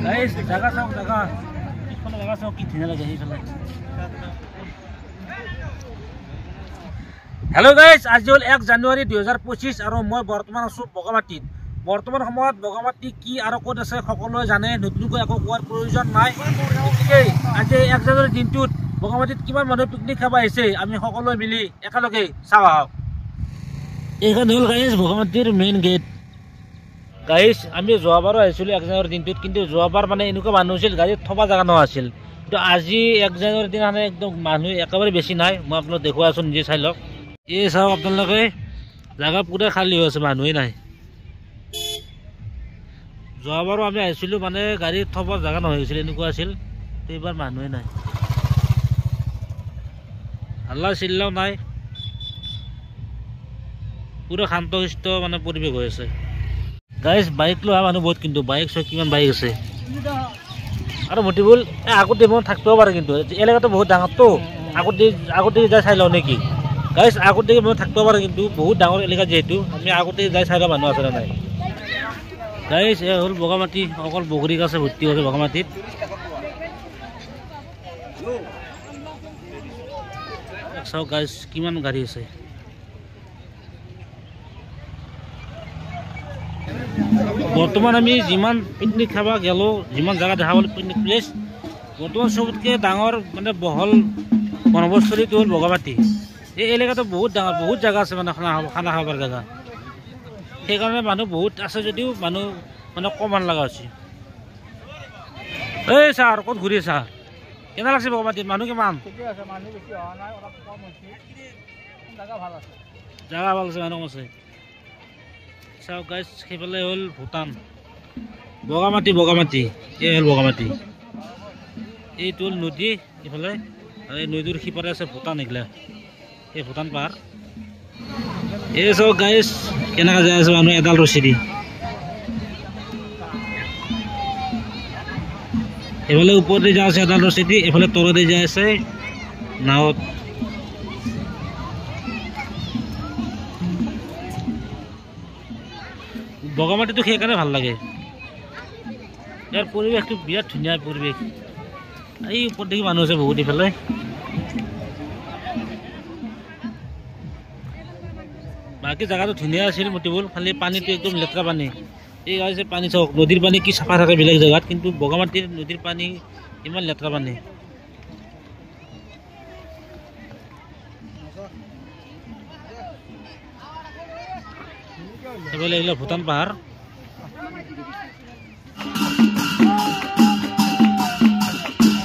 Guys জায়গা চাওক জায়গা পিছফালে জায়গা চাওক কি ধুনীয়া লাগে সেইফালে হেল্ল' গাইস আজি হ'ল 1 জানুৱাৰী 2025 আৰু মই বৰ্তমান আছো বগামাটিত বৰ্তমান সময়ত বগামাটি কি আৰু ক'ত আছে সকলোৱে জানে নতুনকৈ একো কোৱাৰ প্ৰয়োজন নাই গতিকে আজি 1 জানুৱাৰী দিনটোত বগামাটিত কিমান মানুহ পিকনিক খাব আহিছে আমি সকলোৱে মিলি একেলগে চাওঁ আহক এইখন হ'ল গাইস বগামাটিৰ মেইন গেট গাইস আমি যোৱাবাৰো আহিছিলোঁ 1 জানুৱাৰী দিনটোত কিন্তু যোৱাবাৰ মানে এনেকুৱা মানুহ আছিল গাড়ীত থবা জাগা নহৈছিল কিন্তু আজি 1 জানুৱাৰী দিনা একদম মানুহ একেবাৰে বেছি নাই মই আপোনাক দেখুৱাই আছোঁ নিজে চাই লওক এই চাওক আপোনালোকে জাগা পুৰা খালী হৈ আছে মানুহেই নাই যোৱাবাৰো আমি আহিছিলোঁ মানে গাড়ীত থব জাগা নহৈ গৈছিল এনেকুৱা আছিল এইবাৰ মানুহেই নাই হাল্লা চিল্লাও নাই পুৰা শান্তশিষ্ট মানে পৰিৱেশ হৈ আছে গাইস বাইক লৈ মানুহ বহুত কিন্তু বাইক চক কিমান বাইক আছে আৰু মটিবুল আগতে মই থাকিব পাৰে কিন্তু এলেকাটো বহুত ডাঙৰটো আগতে যাই চাই লওঁ নেকি গাইস আগতে মই থাকিব পাৰে কিন্তু বহুত ডাঙৰ এলেকা যেহেতু আমি আগতে যাই চাই লওঁ মানুহ আছে না নাই গাইস এ হ'ল বগামাটি অকল বগৰী গছে ভৰ্তি হৈছে বগামাটিত চাওক গাইস কিমান গাড়ী আছে বৰ্তমান আমি যিমান পিকনিক খাব গেলো যিমান জায়গা দেখা পালো পিকনিক প্লেচ বৰ্তমান সবতকৈ ডাঙৰ মানে বহল বনভোজস্থলীটো হ'ল বগামাটি এই এলেকাটো বহুত ডাঙৰ বহুত জায়গা আছে মানে খানা খাবৰ জায়গা সেইকাৰণে মানুহ বহুত আছে যদিও মানুহ মানে কম মান লগা হৈছে এই ছাৰ ক'ত ঘূৰি আছা কেনে লাগছে বগামাটিত মানুহ কিমান জাগা ভাল আছে মানুহ আছে চাওক গাইস সেইফালে হ'ল ভূটান বগামাটি এই হ'ল বগামাটি এইটো হ'ল নদী এইফালে আৰু এই নদীৰ সিপাৰে আছে ভূটান এইগিলা এই ভূটান পাহাৰ এই চাওক গাইস কেনেকৈ যাই আছে মানুহ এডাল ৰছী দি এইফালে ওপৰতে যাই আছে এডাল ৰছী দি এইফালে তলতে যাই আছে নাৱত বগামাটিটো সেইকাৰণে ভাল লাগে ইয়াৰ পৰিৱেশটো বিৰাট ধুনীয়া পৰিৱেশ এই ওপৰত দেখি মানুহ আছে বহুত এইফালে বাকী জেগাটো ধুনীয়া আছিল মতিবুল খালি পানীটো একদম লেতেৰা পানী এই আছে পানী চাওক নদীৰ পানী কি চাফা থাকে বেলেগ জেগাত কিন্তু বগামাটিৰ নদীৰ পানী ইমান লেতেৰা পানী এইফালে এইগিলা ভূটান পাহাৰ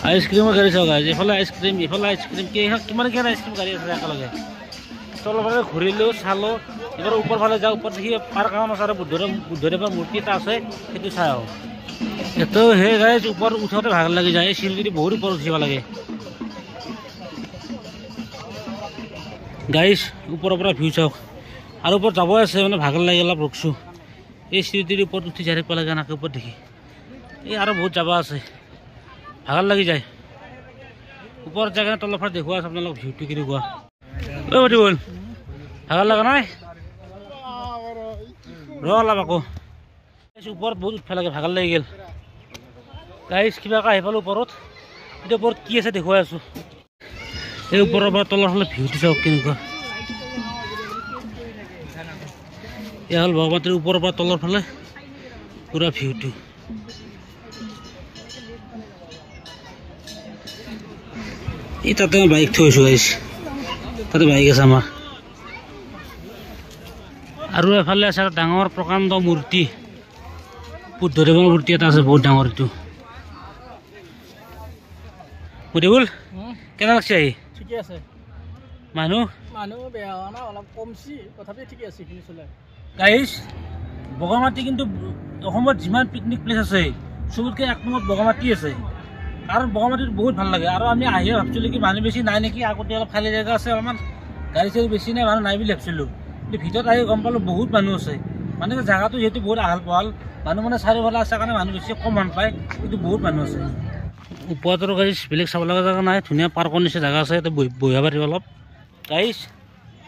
আইচক্ৰীমৰ গাড়ী চাওক এইফালে আইচক্ৰীম ইফালে আইচক্ৰীম কিমান আইচক্ৰীম গাড়ী আছে একেলগে তলফালে ঘূৰিলোঁ চালোঁ এবাৰ ওপৰ ফালে যাওঁ ওপৰত দেখি পাৰ্ক এখন আছে আৰু বুদ্ধদেৱৰ মূৰ্তি এটা আছে সেইটো চাই আহোঁ এইটো সেই গাড়ী ওপৰত উঠোতে ভাগ লাগি যায় এই চিৰিদি বহুত ওপৰত উঠিব লাগে গাড়ী ওপৰৰ পৰা ভিউ চাওক আৰু ওপৰত যাবই আছে মানে ভাগৰ লাগি অলপ ৰখছোঁ এই চিৰিটিৰ ওপৰত উঠি যাই থাকিব লাগে নাকে ওপৰত দেখি এই আৰু বহুত যাব আছে ভাগৰ লাগি যায় ওপৰত যায় কিনে তলৰ পৰা দেখুওৱা আছে আপোনালোক ভিউটো কেনেকুৱা বল ভাগৰ লগা নাই ৰ অলপ আকৌ ওপৰত বহুত উঠিব লাগে ভাগৰ লাগি গ'ল গাইছ কিবা এটা আহি পালোঁ ওপৰত এতিয়া ওপৰত কি আছে দেখুৱাই আছোঁ এই ওপৰৰ পৰা তলৰ ফালে ভিউটো চাওক কেনেকুৱা এয়া হ'ল বগামাটিৰ ওপৰৰ পৰা তলৰ ফালে পুৰা ভিউটো এই তাতে মই বাইক থৈছোঁ গাইছ তাতে বাইক আছে আমাৰ আৰু এফালে আছে ডাঙৰ প্ৰকাণ্ড মূৰ্তি বুদ্ধদেৱৰ মূৰ্তি এটা আছে বহুত ডাঙৰ এইটো বুদ্ধবুল কেনে লাগছে আহি ঠিকে আছে মানুহ বেয়া হোৱা নাই অলপ কমছি তথাপি ঠিকে আছে এইখিনি চলাই গাইছ বগামাটি কিন্তু অসমত যিমান পিকনিক প্লেচ আছে চবতকৈ এক নম্বৰত বগামাটি আছে কাৰণ বগামাটিত বহুত ভাল লাগে আৰু আমি আহিয়ে ভাবিছিলোঁ কি মানুহ বেছি নাই নেকি আগতে অলপ খালী জেগা আছে অলপমান গাড়ী চাড়ী বেছি নাই মানুহ নাই বুলি ভাবিছিলোঁ কিন্তু ভিতৰত আহি গম পালোঁ বহুত মানুহ আছে মানে জেগাটো যিহেতু বহুত আহল বহল মানুহ মানে চাৰিওফালে আছে কাৰণে মানুহ বেছি কম মান পায় কিন্তু বহুত মানুহ আছে ওপৰত আৰু গাড়ী বেলেগ চাব লগা জেগা নাই ধুনীয়া পাৰ্কৰ নিচিনা জেগা আছে ইয়াতে বহিব পাৰিব অলপ গাইছ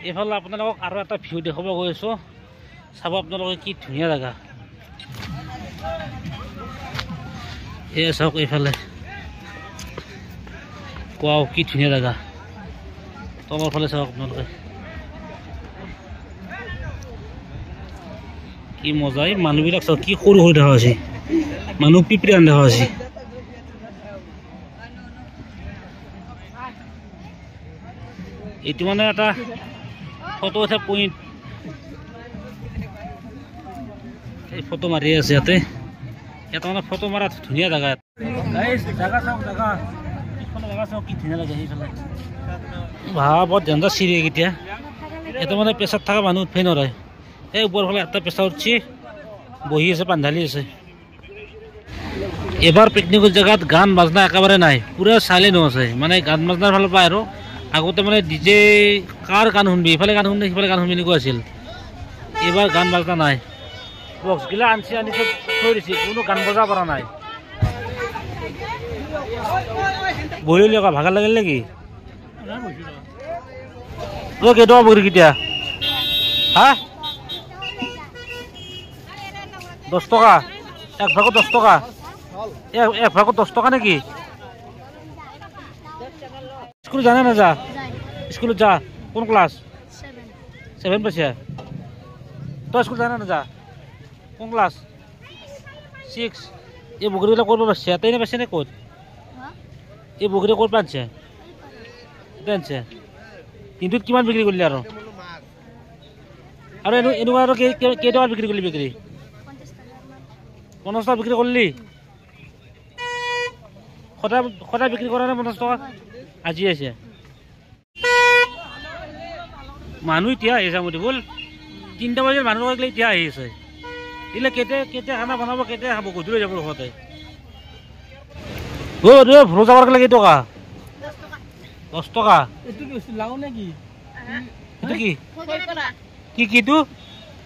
এইফালে আপোনালোকক আৰু এটা ভিউ দেখাব গৈ আছোঁ চাব আপোনালোকে কি ধুনীয়া জেগা এয়া চাওক এইফালে কোৱাও কি ধুনীয়া জেগা তলৰ ফালে চাওক আপোনালোকে কি মজা এই মানুহবিলাক চাওক কি সৰু সৰু দেখা হৈছে মানুহ পিপৰি আন দেখা হৈছে এইটো মানে এটা ফটো উঠা পইণ্ট এই ফটো মাৰি আছে ইয়াতে এটা মানে ফটো মাৰা ধুনীয়া জেগা জেগা চাওক জেগা পিছফালে জেগা চাওক কি ধুনীয়া লাগে সেইফালে বৰ ডেঞ্জাৰ চিৰি এতিয়া এটা মানে প্ৰেছাৰ থকা মানুহ উঠিব নোৱাৰে এই ওপৰৰ ফালে এটা প্ৰেছাৰ উঠি বহি আছে পান্ধালি আছে এবাৰ পিকনিকৰ জেগাত গান বাজনা একেবাৰে নাই পুৰা চাইলেণ্ট আছে মানে গান বাজনাৰ ফালৰ পৰা আৰু আগতে মানে ডিজে কাৰ গান শুনবি ইফালে গান শুনবি সিফালে গান শুনবি এনেকুৱা আছিল এইবাৰ গান বাজনা নাই বক্সগিলা আনি থৈ দিছে কোনো গান বজাব পৰা নাই বহিলি আকৌ ভাগৰ লাগিল নেকি কেইটকা বহি কেতিয়া হা 10 টকা এক ভাগত 10 টকা এক ভাগত 10 টকা নেকি স্কুল জানা না যা স্কুলত যা কোন ক্লাস 7 পাইছে তো স্কুল জানা না যা কোন ক্লাস 6 এই বগরিলা করব পাচ্ছে তাই না পাচ্ছে না কোত এই বগরি কোত পাচ্ছে দেনছে কিন্তু কিমান বিক্রি করলি আর এনু আর কে টাকা বিক্রি করলি বিক্রি 50 টাকা বিক্রি করলি খটা বিক্রি করা না 50 টাকা আজি আছে মানুহ এতিয়া আহিছে মই বল 3টা বজাৰ মানুহ গলে এতিয়া আহিছে ইলে কেতে খানা বনাব কেতে খাব গধুৰ যাব ঘৰতে ও রে ভ্রো যাবার লাগে টাকা 10 টাকা এটু কি লাউ নাকি এটু কি কি তু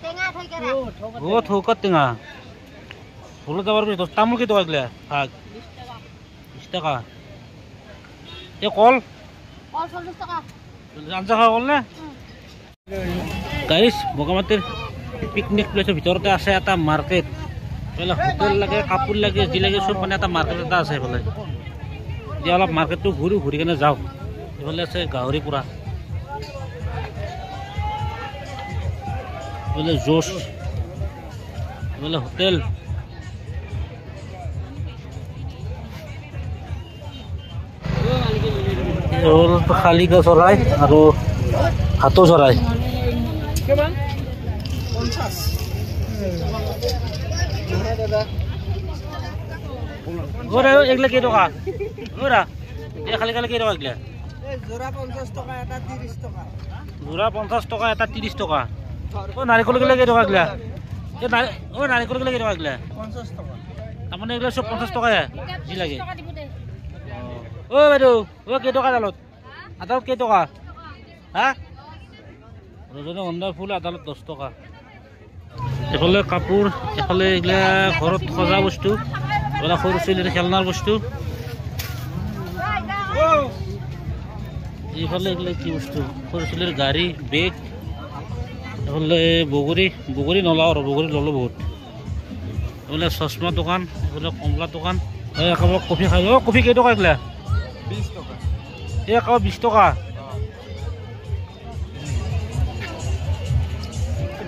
টেঙা থৈ কেরা ও থৌকা টেঙা ভ্রো যাবার পর 10 তামুল কি টাকা গলা ভাগ 20 টাকা এ কল 40 টাকা আনজা খাওয়া কল না গাইস বগামাটিৰ পিকনিক প্লেসৰ ভিতৰতে আছে এটা মাৰ্কেট এলা হোটেল লাগে কাপোৰ লাগে যি লাগে সব মানে এটা মাৰ্কেট এটা আছে এফালে যে অলপ মাৰ্কেটটো ঘূৰি কেনে যাও এফালে আছে গাহৰি পুৰা এফালে জোশ এফালে হোটেল শালিকা চৰাই আৰু হাতো চৰাই কিমান 50 দাদা ওরা এগুলা কি টাকা ওরা এ খালি খালি কি টাকা এগুলা এই জোড়া 50 টাকা এটা 30 টাকা জোড়া 50 টাকা এটা 30 টাকা ও নারিকল গেলে কি টাকা এগুলা ও নারিকল গেলে কি টাকা এগুলা 50 টাকা মানে এগুলা সব 50 টাকা জি লাগে ও বাইদেউ ও কি টাকা দালত আদালত কি টাকা হ্যাঁ রজনীগন্ধা ফুল আদালত 10 টাকা এফালে কাপোৰ এফালে এগুলা ঘৰত সজা বস্তু এগুলা সৰু ছোৱালীৰ খেলনাৰ বস্তু এইফালে এগুলা কি বস্তু সৰু ছোৱালীৰ গাড়ী বেগ এফালে বগৰী নলাও আৰু বগৰী ললো বহুত এফালে চশমা দোকান এফালে কমলা দোকান একেবাৰে কফি খাই কফি কেই টকা এগুলা 20 টাকা একেবাৰে 20 টকা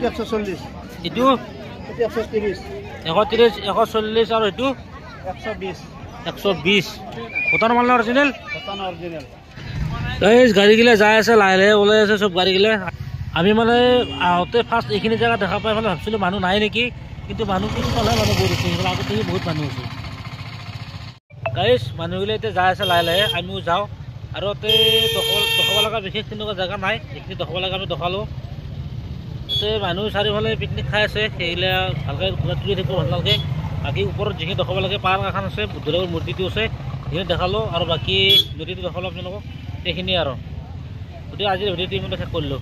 140 এইটো 130 130 140 আৰু এইটো 120 ভূটানৰ মাল অৰিজিনেল কটন অরিজিনাল গাইজ গাড়ীগিলা যাই আছে লাহে লাহে ওলাই আছে চব গাড়ীগিলা আমি মানে আহোঁতে ফাৰ্ষ্ট এইখিনি জেগা দেখা পাই পেলাই ভাবিছিলোঁ মানুহ নাই নেকি কিন্তু মানুহ পিছফালে মানুহ বহুত আছে সেইফালে আগতে বহুত মানুহ আছে গাইজ মানুহগিলা এতিয়া যাই আছে লাহে লাহে আমিও যাওঁ আৰু তাতে দেখাব লগা বিশেষ তেনেকুৱা জেগা নাই যিখিনি দেখাব লগা আমি দেখালোঁ তাতে মানুহ চাৰিওফালে পিকনিক খাই আছে সেইগিলা ভালকৈ ঘূৰা তুলি থাকিব ভাল নালাগে বাকী ওপৰত যিখিনি দেখাব লাগে পাৰ্ক এখন আছে বুদ্ধদেৱৰ মূৰ্তিটো আছে সেইখিনি দেখালোঁ আৰু বাকী নদীটো দেখালোঁ আপোনালোকক সেইখিনিয়ে আৰু গতিকে আজিৰ ভিডিঅ'টো ইমানতে শেষ কৰিলোঁ।